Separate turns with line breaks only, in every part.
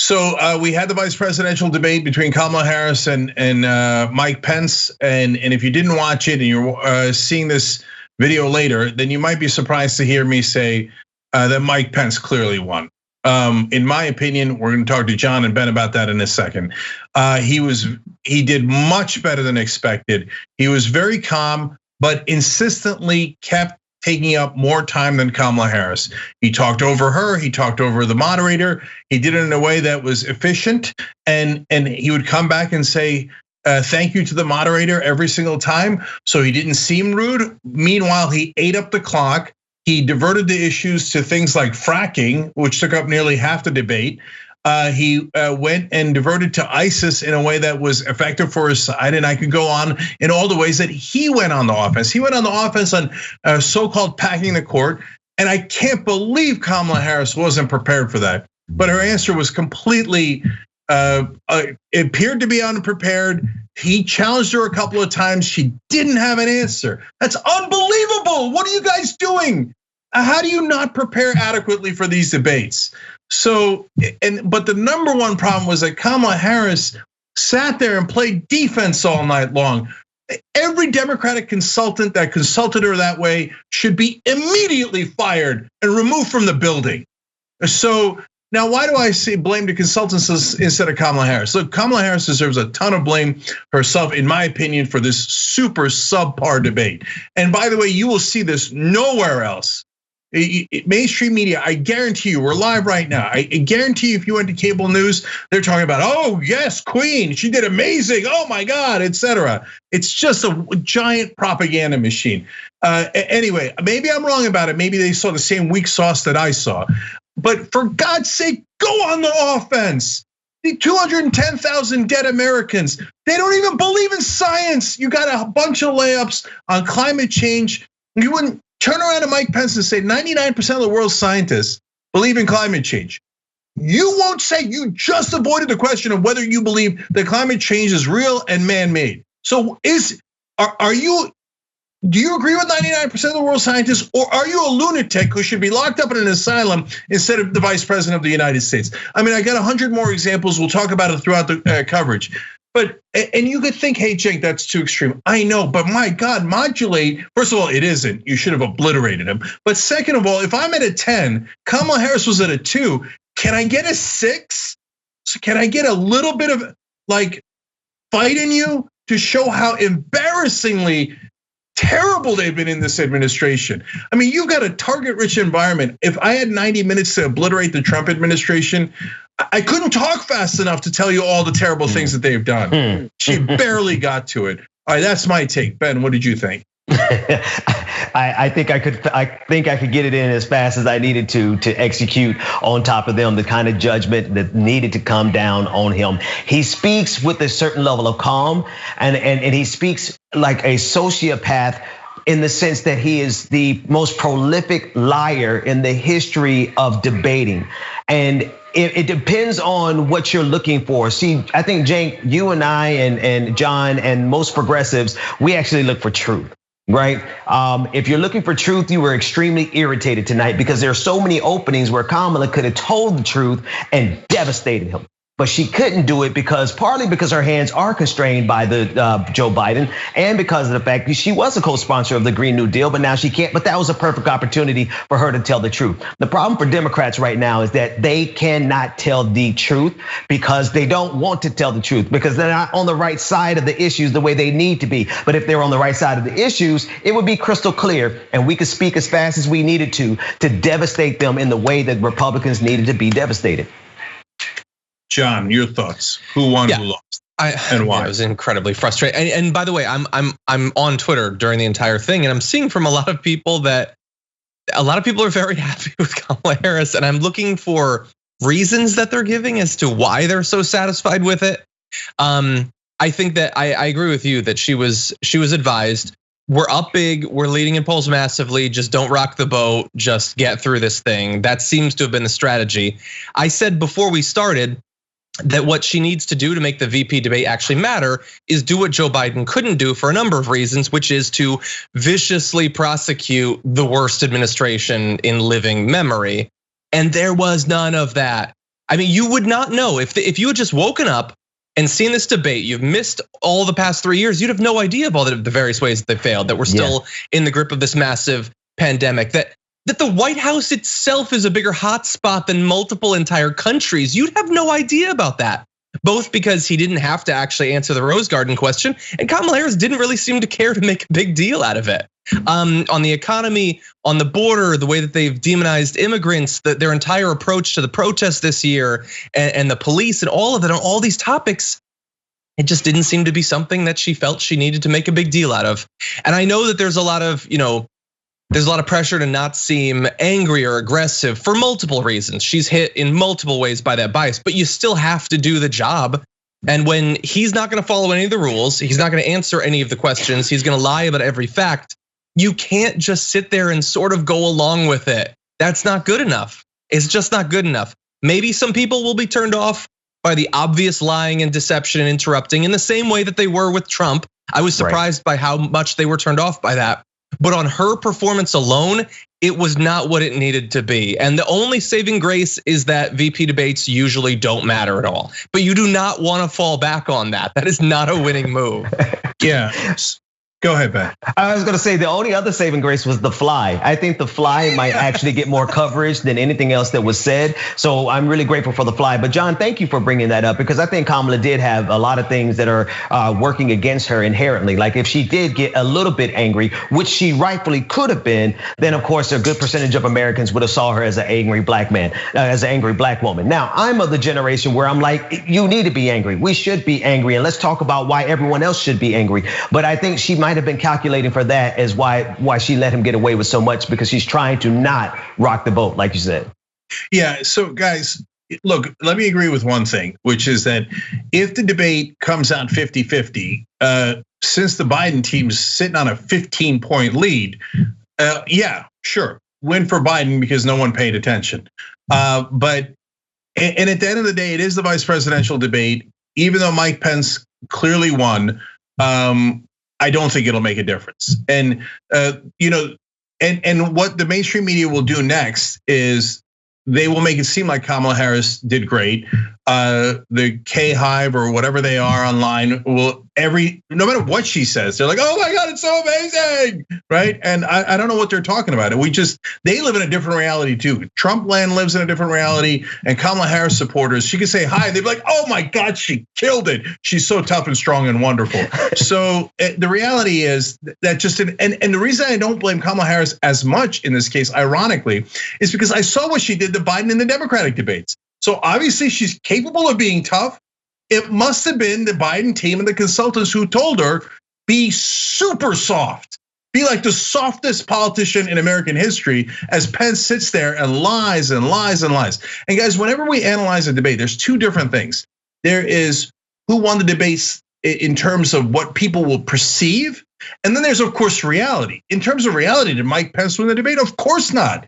So we had the vice presidential debate between Kamala Harris and Mike Pence, and if you didn't watch it and you're seeing this video later, then you might be surprised to hear me say that Mike Pence clearly won. In my opinion, we're going to talk to John and Ben about that in a second. He did much better than expected. He was very calm, but insistently kept taking up more time than Kamala Harris. He talked over her, he talked over the moderator. He did it in a way that was efficient, and he would come back and say, thank you to the moderator every single time. So he didn't seem rude. Meanwhile, he ate up the clock. He diverted the issues to things like fracking, which took up nearly half the debate. He went and diverted to ISIS in a way that was effective for his side, and I could go on in all the ways that he went on the offense. He went on the offense on so-called packing the court, and I can't believe Kamala Harris wasn't prepared for that. But her answer was completely, it appeared to be unprepared. He challenged her a couple of times. She didn't have an answer. That's unbelievable. What are you guys doing? How do you not prepare adequately for these debates? So, but the number one problem was that Kamala Harris sat there and played defense all night long. Every Democratic consultant that consulted her that way should be immediately fired and removed from the building. So now, why do I say blame the consultants instead of Kamala Harris? Look, Kamala Harris deserves a ton of blame herself, in my opinion, for this super subpar debate. And by the way, you will see this nowhere else. Mainstream media, I guarantee you, we're live right now. I guarantee you, if you went to cable news, they're talking about, oh yes, Queen, she did amazing, oh my God, etc. It's just a giant propaganda machine. Anyway, maybe I'm wrong about it. Maybe they saw the same weak sauce that I saw. But for God's sake, go on the offense. The 210,000 dead Americans, they don't even believe in science. You got a bunch of layups on climate change. You wouldn't turn around to Mike Pence and say 99% of the world's scientists believe in climate change. You won't say you just avoided the question of whether you believe that climate change is real and man-made. So do you agree with 99% of the world's scientists, or are you a lunatic who should be locked up in an asylum instead of the vice president of the United States? I mean, I got 100 more examples. We'll talk about it throughout the coverage. But, and you could think, hey, Cenk, that's too extreme. I know, but my God, modulate. First of all, it isn't. You should have obliterated him. But second of all, if I'm at a 10, Kamala Harris was at a 2, can I get a 6? So can I get a little bit of like fight in you to show how embarrassingly terrible they've been in this administration? I mean, you've got a target-rich environment. If I had 90 minutes to obliterate the Trump administration, I couldn't talk fast enough to tell you all the terrible things that they've done. She barely got to it. All right, that's my take. Ben, what did you think?
I think I could get it in as fast as I needed to execute on top of them, the kind of judgment that needed to come down on him. He speaks with a certain level of calm, and he speaks like a sociopath in the sense that he is the most prolific liar in the history of debating. And it depends on what you're looking for. See, I think, Cenk, you and I and John and most progressives, we actually look for truth. Right? If you're looking for truth, you were extremely irritated tonight because there are so many openings where Kamala could have told the truth and devastated him. But she couldn't do it partly because her hands are constrained by the Joe Biden, and because of the fact that she was a co-sponsor of the Green New Deal, but now she can't. But that was a perfect opportunity for her to tell the truth. The problem for Democrats right now is that they cannot tell the truth because they don't want to tell the truth, because they're not on the right side of the issues the way they need to be. But if they were on the right side of the issues, it would be crystal clear, and we could speak as fast as we needed to devastate them in the way that Republicans needed to be devastated.
John, your thoughts? Who won? Who lost? And why?
I was incredibly frustrated. And by the way, I'm on Twitter during the entire thing, and I'm seeing from a lot of people that a lot of people are very happy with Kamala Harris, and I'm looking for reasons that they're giving as to why they're so satisfied with it. I think that I agree with you that she was advised. We're up big, we're leading in polls massively, just don't rock the boat, just get through this thing. That seems to have been the strategy. I said before we started that what she needs to do to make the VP debate actually matter is do what Joe Biden couldn't do for a number of reasons, which is to viciously prosecute the worst administration in living memory. And there was none of that. I mean, you would not know if you had just woken up and seen this debate. You've missed all the past 3 years. You'd have no idea of all the various ways that they failed, that we're still in the grip of this massive pandemic, that the White House itself is a bigger hotspot than multiple entire countries. You'd have no idea about that. Both because he didn't have to actually answer the Rose Garden question, and Kamala Harris didn't really seem to care to make a big deal out of it. On the economy, on the border, the way that they've demonized immigrants, their entire approach to the protests this year, and the police, and all of it, on all these topics, it just didn't seem to be something that she felt she needed to make a big deal out of. And I know that there's a lot of, there's a lot of pressure to not seem angry or aggressive for multiple reasons. She's hit in multiple ways by that bias, but you still have to do the job. And when he's not gonna follow any of the rules, he's not gonna answer any of the questions, he's gonna lie about every fact, you can't just sit there and sort of go along with it. That's not good enough. It's just not good enough. Maybe some people will be turned off by the obvious lying and deception and interrupting in the same way that they were with Trump. I was surprised by how much they were turned off by that. But on her performance alone, it was not what it needed to be. And the only saving grace is that VP debates usually don't matter at all. But you do not want to fall back on that. That is not a winning move.
Yeah. Go ahead, Ben.
I was gonna say the only other saving grace was the fly. I think the fly might actually get more coverage than anything else that was said. So I'm really grateful for the fly. But John, thank you for bringing that up, because I think Kamala did have a lot of things that are working against her inherently. Like if she did get a little bit angry, which she rightfully could have been, then of course a good percentage of Americans would have saw her as an angry black man, as an angry black woman. Now I'm of the generation where I'm like, you need to be angry. We should be angry, and let's talk about why everyone else should be angry. But I think she might have been calculating for that as why she let him get away with so much, because she's trying to not rock the boat, like you said.
Yeah, so guys, look, let me agree with one thing, which is that if the debate comes out 50-50, since the Biden team's sitting on a 15-point lead, yeah, sure, win for Biden because no one paid attention. But at the end of the day, it is the vice presidential debate. Even though Mike Pence clearly won, I don't think it'll make a difference. And and what the mainstream media will do next is they will make it seem like Kamala Harris did great. The K-Hive or whatever they are online will no matter what she says, they're like, oh my God, it's so amazing, right? And I don't know what they're talking about. They live in a different reality too. Trump land lives in a different reality, and Kamala Harris supporters, she could say hi, they'd be like, oh my God, she killed it. She's so tough and strong and wonderful. So the reality is that and the reason I don't blame Kamala Harris as much in this case, ironically, is because I saw what she did to Biden in the Democratic debates. So obviously she's capable of being tough. It must have been the Biden team and the consultants who told her, be super soft. Be like the softest politician in American history, as Pence sits there and lies and lies and lies. And guys, whenever we analyze a debate, there's two different things. There is who won the debates in terms of what people will perceive. And then there's of course reality. In terms of reality, did Mike Pence win the debate? Of course not.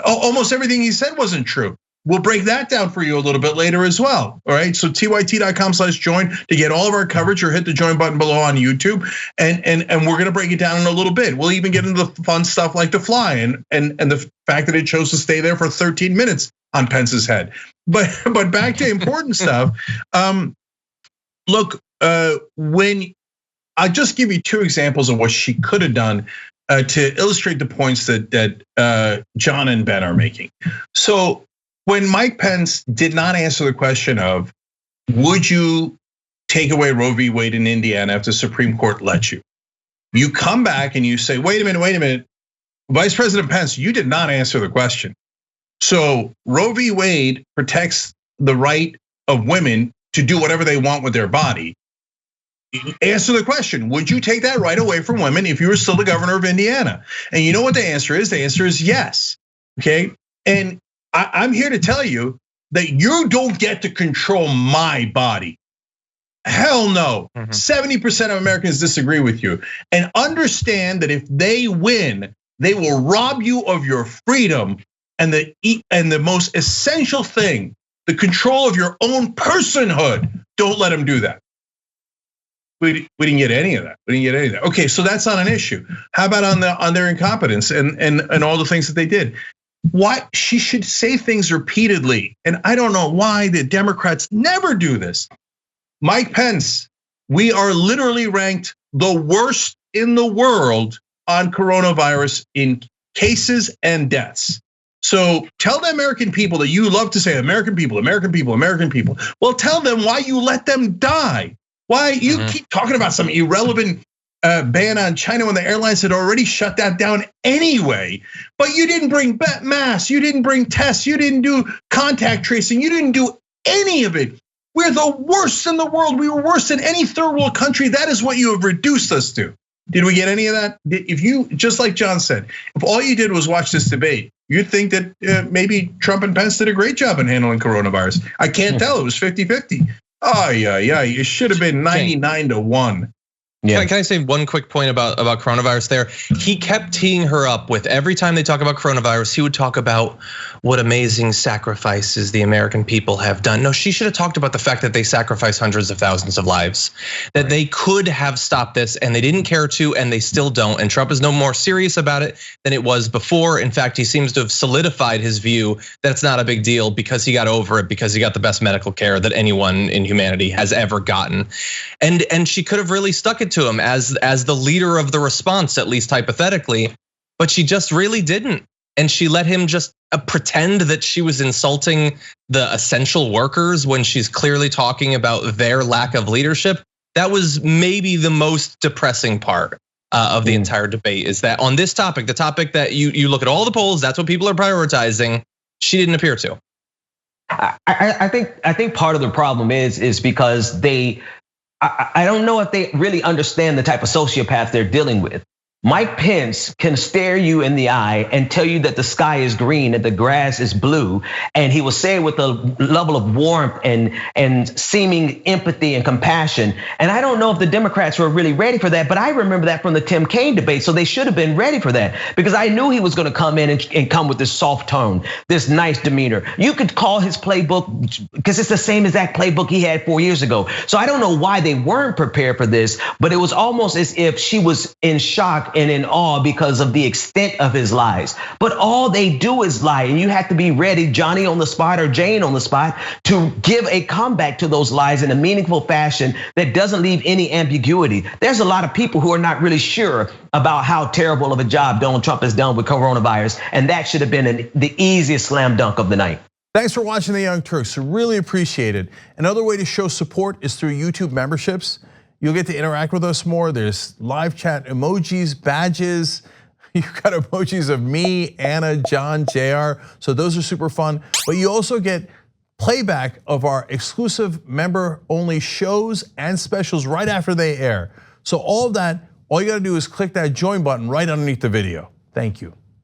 Almost everything he said wasn't true. We'll break that down for you a little bit later as well. All right, so tyt.com/join to get all of our coverage, or hit the join button below on YouTube, and we're gonna break it down in a little bit. We'll even get into the fun stuff like the fly and the fact that it chose to stay there for 13 minutes on Pence's head. But back to important stuff. Look, when I'll just give you two examples of what she could have done to illustrate the points that John and Ben are making. So when Mike Pence did not answer the question of, would you take away Roe v. Wade in Indiana if the Supreme Court let you? You come back and you say, wait a minute, Vice President Pence, you did not answer the question. So Roe v. Wade protects the right of women to do whatever they want with their body. Answer the question, would you take that right away from women if you were still the governor of Indiana? And you know what the answer is? The answer is yes, okay? And I'm here to tell you that you don't get to control my body. Hell no. 70% of Americans disagree with you. And understand that if they win, they will rob you of your freedom and the most essential thing, the control of your own personhood. Don't let them do that. We didn't get any of that. Okay, so that's not an issue. How about on their incompetence and all the things that they did? why she should say things repeatedly. And I don't know why the Democrats never do this. Mike Pence, we are literally ranked the worst in the world on coronavirus in cases and deaths. So tell the American people that you love to say American people, American people, American people. Well, tell them why you let them die. Why you keep talking about some irrelevant ban on China when the airlines had already shut that down anyway. But you didn't bring masks, you didn't bring tests, you didn't do contact tracing, you didn't do any of it. We're the worst in the world. We were worse than any third world country. That is what you have reduced us to. Did we get any of that? If you, just like John said, if all you did was watch this debate, you'd think that maybe Trump and Pence did a great job in handling coronavirus. I can't tell, it was 50-50. Oh yeah, it should have been 99-1.
Yeah. Can I say one quick point about coronavirus there? He kept teeing her up with every time they talk about coronavirus, he would talk about what amazing sacrifices the American people have done. No, she should have talked about the fact that they sacrificed hundreds of thousands of lives, that they could have stopped this and they didn't care to, and they still don't. And Trump is no more serious about it than it was before. In fact, he seems to have solidified his view that it's not a big deal because he got over it, because he got the best medical care that anyone in humanity has ever gotten. And she could have really stuck it to him as the leader of the response, at least hypothetically, but she just really didn't. And she let him just pretend that she was insulting the essential workers when she's clearly talking about their lack of leadership. That was maybe the most depressing part of the entire debate, is that on this topic, the topic that you look at all the polls, that's what people are prioritizing, she didn't appear to.
I think part of the problem is because I don't know if they really understand the type of sociopath they're dealing with. Mike Pence can stare you in the eye and tell you that the sky is green and the grass is blue, and he will say it with a level of warmth and seeming empathy and compassion. And I don't know if the Democrats were really ready for that, but I remember that from the Tim Kaine debate, so they should have been ready for that, because I knew he was going to come in and come with this soft tone, this nice demeanor. You could call his playbook, because it's the same exact playbook he had 4 years ago. So I don't know why they weren't prepared for this, but it was almost as if she was in shock and in awe because of the extent of his lies. But all they do is lie, and you have to be ready, Johnny on the spot or Jane on the spot, to give a comeback to those lies in a meaningful fashion that doesn't leave any ambiguity. There's a lot of people who are not really sure about how terrible of a job Donald Trump has done with coronavirus, and that should have been the easiest slam dunk of the night.
Thanks for watching The Young Turks. Really appreciate it. Another way to show support is through YouTube memberships. You'll get to interact with us more. There's live chat emojis, badges. You've got emojis of me, Anna, John, JR. So those are super fun. But you also get playback of our exclusive member-only shows and specials right after they air. So all of that, all you gotta do is click that join button right underneath the video. Thank you.